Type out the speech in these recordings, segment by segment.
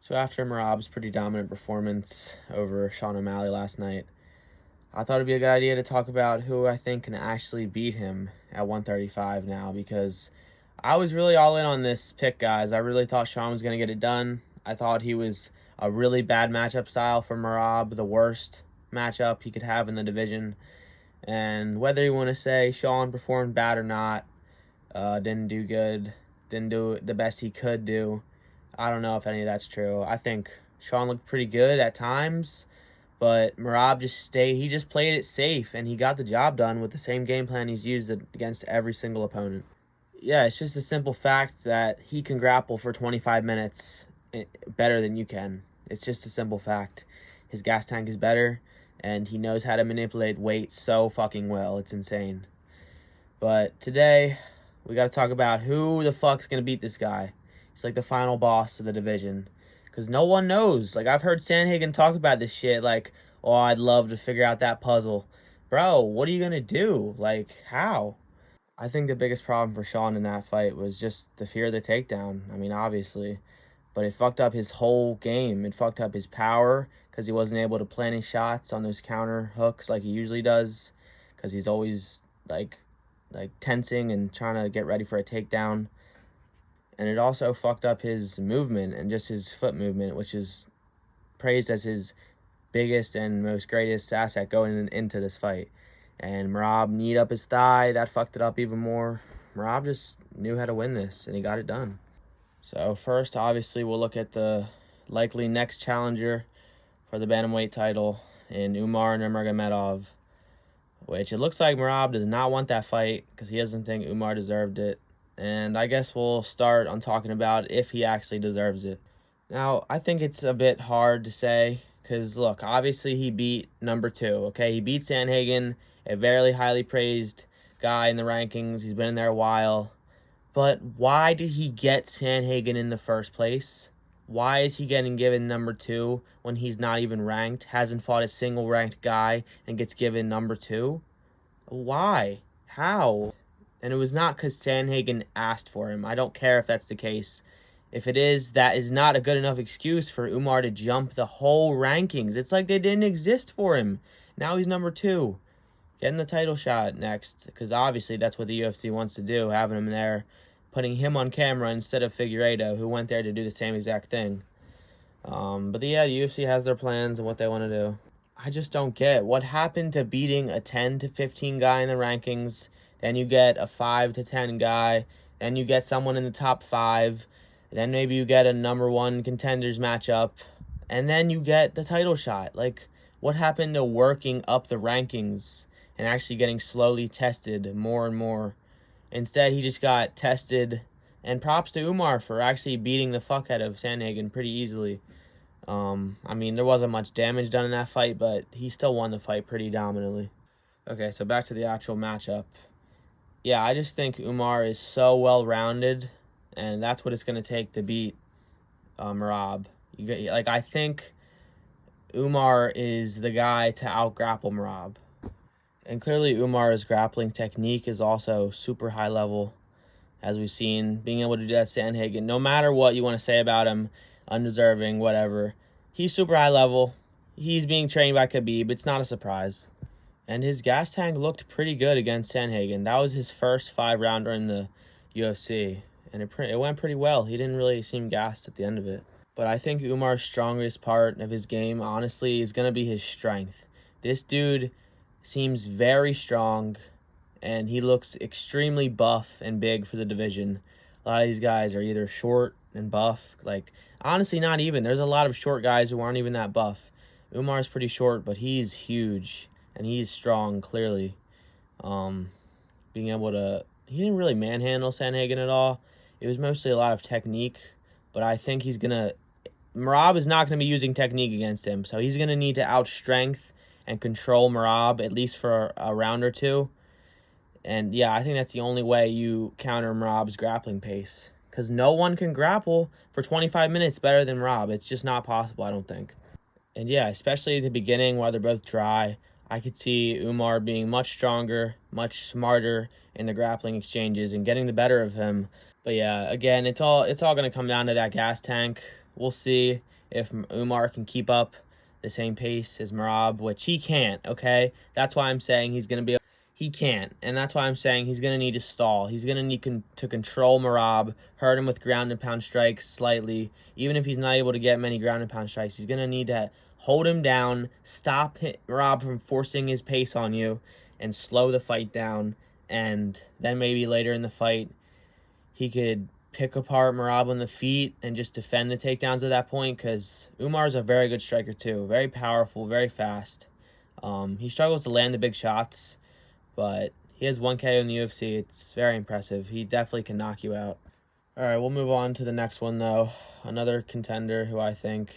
So after Merab's pretty dominant performance over Sean O'Malley last night, I thought it'd be a good idea to talk about who I think can actually beat him at 135 now, because I was really all in on this pick, guys. I really thought Sean was going to get it done. I thought he was a really bad matchup style for Merab, the worst matchup he could have in the division. And whether you want to say Sean performed bad or not, didn't do good, didn't do the best he could do, I don't know if any of that's true. I think Sean looked pretty good at times, but Merab he just played it safe, and he got the job done with the same game plan he's used against every single opponent. Yeah, it's just a simple fact that he can grapple for 25 minutes better than you can. It's just a simple fact. His gas tank is better, and he knows how to manipulate weight so fucking well. It's insane. But today, we got to talk about who the fuck's going to beat this guy. He's like the final boss of the division. Because no one knows. Like, I've heard Sandhagen talk about this shit. Like, oh, I'd love to figure out that puzzle. Bro, what are you going to do? Like, how? I think the biggest problem for Sean in that fight was just the fear of the takedown. I mean, obviously. But it fucked up his whole game. It fucked up his power because he wasn't able to plan his shots on those counter hooks like he usually does. Because he's always, like tensing and trying to get ready for a takedown. And it also fucked up his movement and just his foot movement, which is praised as his biggest and most greatest asset going into this fight. And Merab kneed up his thigh. That fucked it up even more. Merab just knew how to win this, and he got it done. So first, obviously, we'll look at the likely next challenger for the bantamweight title in Umar Nurmagomedov, which it looks like Merab does not want that fight because he doesn't think Umar deserved it. And I guess we'll start on talking about if he actually deserves it. Now, I think it's a bit hard to say because, look, obviously he beat number 2, okay? He beat Sandhagen, a very highly praised guy in the rankings. He's been in there a while. But why did he get Sandhagen in the first place? Why is he getting given number 2 when he's not even ranked, hasn't fought a single ranked guy, and gets given number 2? Why? How? And it was not because Sandhagen asked for him. I don't care if that's the case. If it is, that is not a good enough excuse for Umar to jump the whole rankings. It's like they didn't exist for him. Now he's number 2. Getting the title shot next, because obviously that's what the UFC wants to do, having him there, putting him on camera instead of Figueiredo, who went there to do the same exact thing. But yeah, the UFC has their plans and what they want to do. I just don't get what happened to beating a 10 to 15 guy in the rankings. Then you get a 5 to 10 guy. Then you get someone in the top 5. Then maybe you get a number 1 contenders matchup. And then you get the title shot. Like, what happened to working up the rankings and actually getting slowly tested more and more? Instead, he just got tested. And props to Umar for actually beating the fuck out of Sandhagen pretty easily. I mean, there wasn't much damage done in that fight, but he still won the fight pretty dominantly. Okay, so back to the actual matchup. Yeah, I just think Umar is so well-rounded, and that's what it's going to take to beat Merab. I think Umar is the guy to out-grapple Merab. And clearly Umar's grappling technique is also super high level, as we've seen. Being able to do that Sandhagen, no matter what you want to say about him, undeserving, whatever, he's super high level. He's being trained by Khabib. It's not a surprise. And his gas tank looked pretty good against Sandhagen. That was his first 5-rounder in the UFC, and it went pretty well. He didn't really seem gassed at the end of it. But I think Umar's strongest part of his game, honestly, is going to be his strength. This dude seems very strong, and he looks extremely buff and big for the division. A lot of these guys are either short and buff. Like, honestly, not even. There's a lot of short guys who aren't even that buff. Umar's pretty short, but he's huge. And he's strong, clearly. Being able to... He didn't really manhandle Sandhagen at all. It was mostly a lot of technique. But I think he's going to... Merab is not going to be using technique against him. So he's going to need to out-strength and control Merab, at least for a round or two. And yeah, I think that's the only way you counter Merab's grappling pace. Because no one can grapple for 25 minutes better than Merab. It's just not possible, I don't think. And yeah, especially at the beginning while they're both dry, I could see Umar being much stronger, much smarter in the grappling exchanges and getting the better of him. But yeah, again, it's all going to come down to that gas tank. We'll see if Umar can keep up the same pace as Merab, which he can't, okay? That's why I'm saying he can't, and that's why I'm saying he's going to need to stall. He's going to need to control Merab, hurt him with ground and pound strikes slightly. Even if he's not able to get many ground and pound strikes, he's going to need to hold him down, stop Merab from forcing his pace on you, and slow the fight down. And then maybe later in the fight, he could pick apart Merab on the feet and just defend the takedowns at that point, because Umar's a very good striker too. Very powerful, very fast. He struggles to land the big shots, but he has 1 KO in the UFC. It's very impressive. He definitely can knock you out. All right, we'll move on to the next one, though. Another contender who I think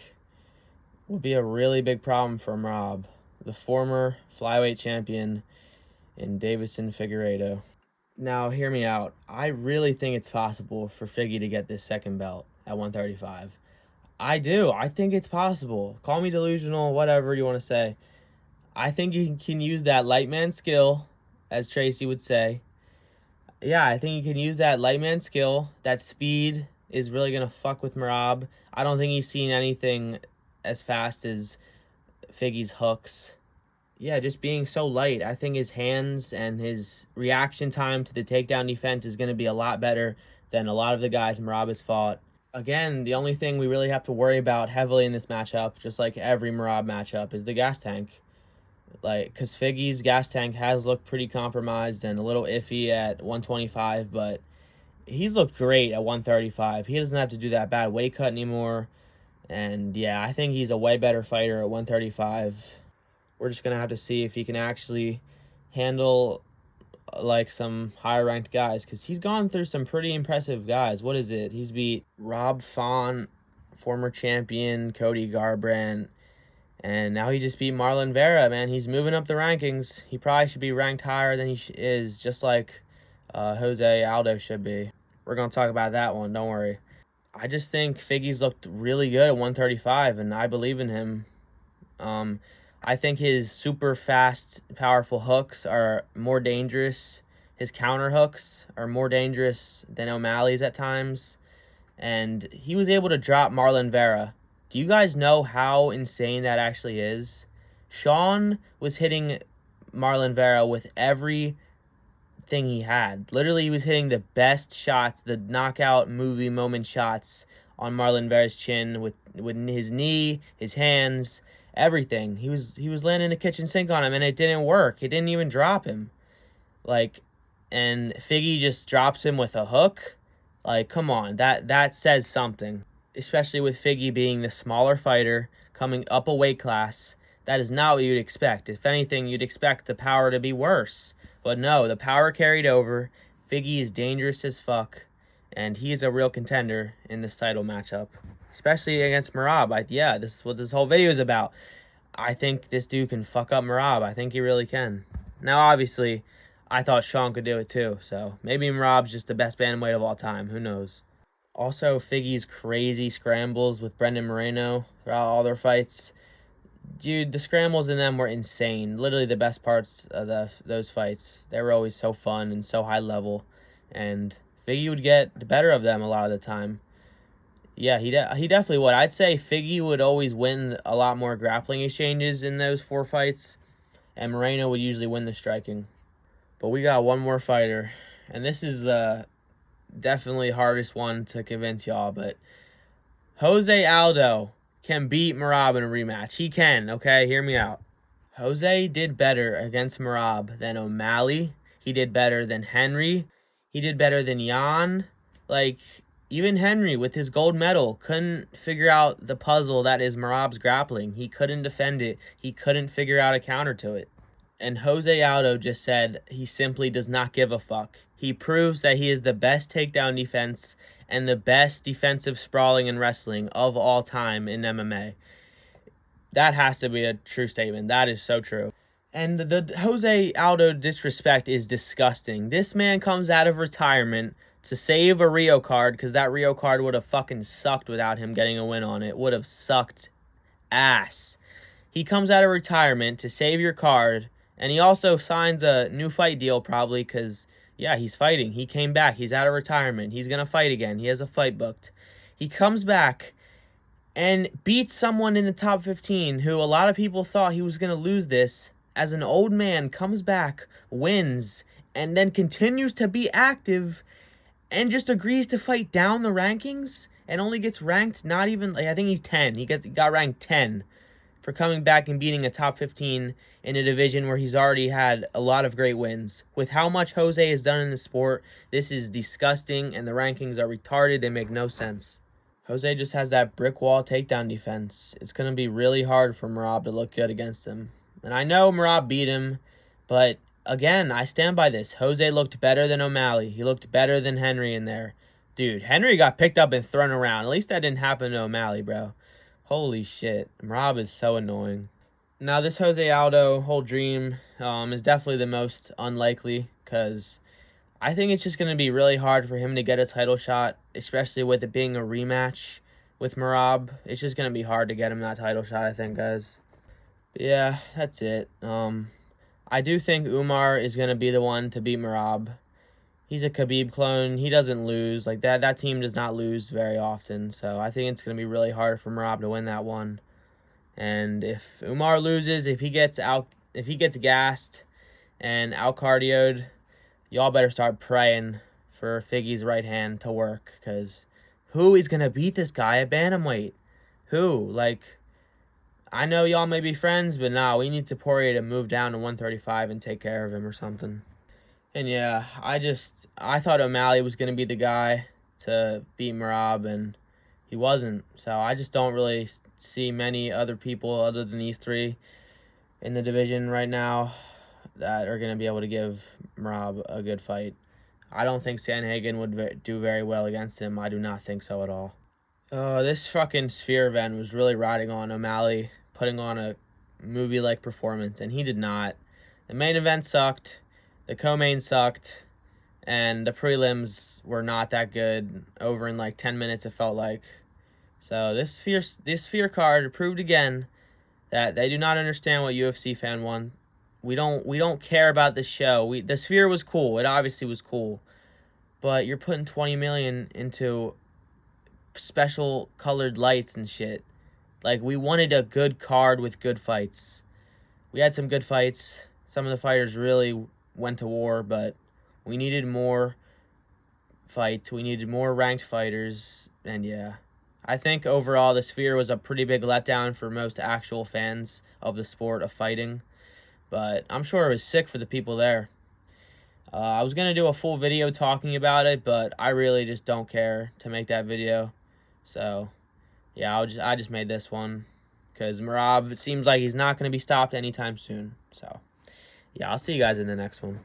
would be a really big problem for Merab, the former flyweight champion in Davison Figueiredo. Now, hear me out. I really think it's possible for Figgy to get this second belt at 135. I do. I think it's possible. Call me delusional, whatever you want to say. I think he can use that light man skill, as Tracy would say. Yeah, I think he can use that light man skill. That speed is really going to fuck with Merab. I don't think he's seen anything as fast as Figgy's hooks. Yeah, just being so light. I think his hands and his reaction time to the takedown defense is going to be a lot better than a lot of the guys Merab has fought. Again, the only thing we really have to worry about heavily in this matchup, just like every Merab matchup, is the gas tank. Because Figgy's gas tank has looked pretty compromised and a little iffy at 125, but he's looked great at 135. He doesn't have to do that bad weight cut anymore. And yeah, I think he's a way better fighter at 135. We're just going to have to see if he can actually handle like some higher ranked guys, because he's gone through some pretty impressive guys. What is it? He's beat Rob Font, former champion, Cody Garbrandt, and now he just beat Marlon Vera, man. He's moving up the rankings. He probably should be ranked higher than he is, just like Jose Aldo should be. We're going to talk about that one, don't worry. I just think Figgy's looked really good at 135, and I believe in him. I think his super fast, powerful hooks are more dangerous. His counter hooks are more dangerous than O'Malley's at times. And he was able to drop Marlon Vera. Do you guys know how insane that actually is? Sean was hitting Marlon Vera with everything he had. Literally, he was hitting the best shots, the knockout movie moment shots on Marlon Vera's chin with his knee, his hands, everything. He was landing the kitchen sink on him, and it didn't work. It didn't even drop him. And Figgy just drops him with a hook. Come on, that says something. Especially with Figgy being the smaller fighter coming up a weight class. That is not what you'd expect. If anything, you'd expect the power to be worse. But no, the power carried over. Figgy is dangerous as fuck, and he is a real contender in this title matchup, especially against Merab. Yeah, this is what this whole video is about. I think this dude can fuck up Merab. I think he really can. Now, obviously, I thought Sean could do it too, so maybe Merab's just the best bantamweight of all time. Who knows? Also, Figgy's crazy scrambles with Brendan Moreno throughout all their fights. Dude, the scrambles in them were insane. Literally the best parts of those fights. They were always so fun and so high level. And Figgy would get the better of them a lot of the time. Yeah, he definitely would. I'd say Figgy would always win a lot more grappling exchanges in those 4 fights. And Moreno would usually win the striking. But we got one more fighter. And this is the definitely hardest one to convince y'all, but Jose Aldo can beat Merab in a rematch. He can, okay? Hear me out. Jose did better against Merab than O'Malley. He did better than Henry. He did better than Jan. Even Henry, with his gold medal, couldn't figure out the puzzle that is Merab's grappling. He couldn't defend it. He couldn't figure out a counter to it. And Jose Aldo just said he simply does not give a fuck. He proves that he is the best takedown defense and the best defensive sprawling and wrestling of all time in MMA. That has to be a true statement. That is so true. And the Jose Aldo disrespect is disgusting. This man comes out of retirement to save a Rio card, because that Rio card would have fucking sucked without him getting a win on it. Would have sucked ass. He comes out of retirement to save your card, and he also signs a new fight deal probably because, yeah, he's fighting. He came back. He's out of retirement. He's going to fight again. He has a fight booked. He comes back and beats someone in the top 15 who a lot of people thought he was going to lose this. As an old man, comes back, wins, and then continues to be active and just agrees to fight down the rankings and only gets ranked not even, like, I think he's 10. He got ranked 10 for coming back and beating a top 15 in a division where he's already had a lot of great wins. With how much Jose has done in the sport, this is disgusting, and the rankings are retarded. They make no sense. Jose just has that brick wall takedown defense. It's going to be really hard for Merab to look good against him. And I know Merab beat him, but again, I stand by this. Jose looked better than O'Malley. He looked better than Henry in there. Dude, Henry got picked up and thrown around. At least that didn't happen to O'Malley, bro. Holy shit. Merab is so annoying. Now, this Jose Aldo whole dream is definitely the most unlikely, because I think it's just going to be really hard for him to get a title shot, especially with it being a rematch with Merab. It's just going to be hard to get him that title shot, I think, guys. But yeah, that's it. I do think Umar is going to be the one to beat Merab. He's a Khabib clone. He doesn't lose. Like, that team does not lose very often. So I think it's going to be really hard for Merab to win that one. And if Umar loses, if he gets gassed and out cardioed, y'all better start praying for Figgy's right hand to work, because who is going to beat this guy at bantamweight? Who? Like, I know y'all may be friends, but nah, we need Poirier to move down to 135 and take care of him or something. And yeah, I thought O'Malley was going to be the guy to beat Merab, and he wasn't. So I just don't really see many other people other than these three in the division right now that are going to be able to give Merab a good fight. I don't think Sanhagen would do very well against him. I do not think so at all. This fucking Sphere event was really riding on O'Malley putting on a movie-like performance, and he did not. The main event sucked, the co-main sucked, and the prelims were not that good. Over in like 10 minutes, it felt like. So this Sphere card proved again that they do not understand what UFC fan want. We don't care about the show. The Sphere was cool. It obviously was cool, but you're putting 20 million into special colored lights and shit. Like, we wanted a good card with good fights. We had some good fights. Some of the fighters really went to war, but we needed more fights. We needed more ranked fighters, and yeah. I think overall the Sphere was a pretty big letdown for most actual fans of the sport of fighting, but I'm sure it was sick for the people there. I was going to do a full video talking about it, but I really just don't care to make that video. So, yeah, I just made this one because Merab, it seems like he's not going to be stopped anytime soon. So, yeah, I'll see you guys in the next one.